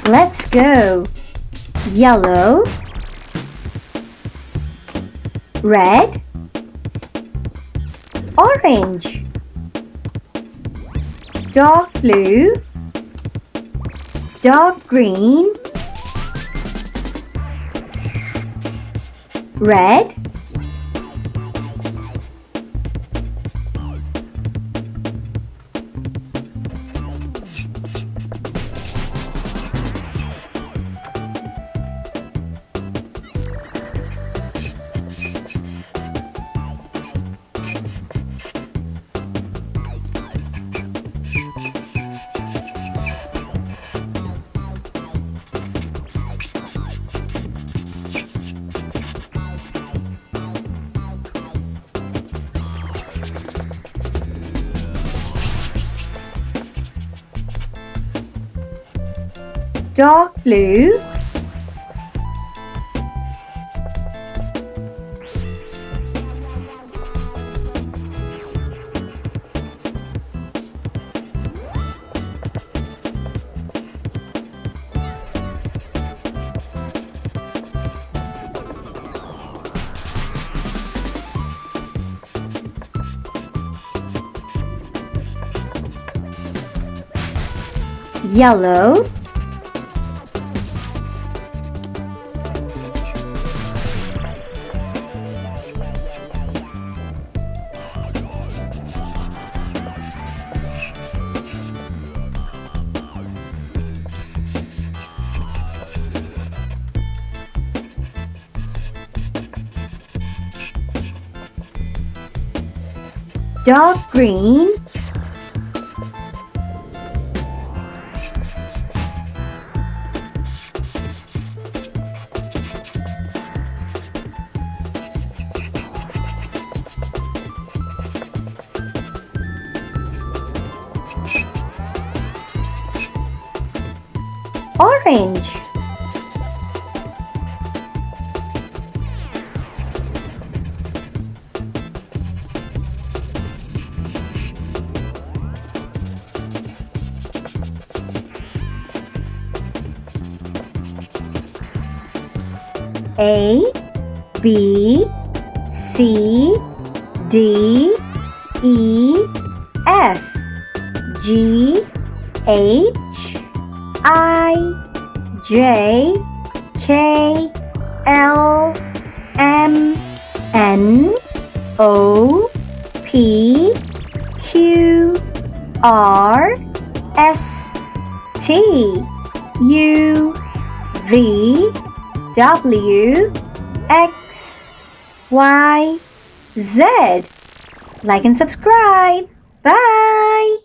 Let's go. Yellow, red, orange, dark blue, dark green, red, dark blue, yellow, dark green, orange, A, B, C, D, E, F, G, H, I, J, K, L, M, N, O, P, Q, R, S, T, U, V, W, X, Y, Z. Like and subscribe. Bye!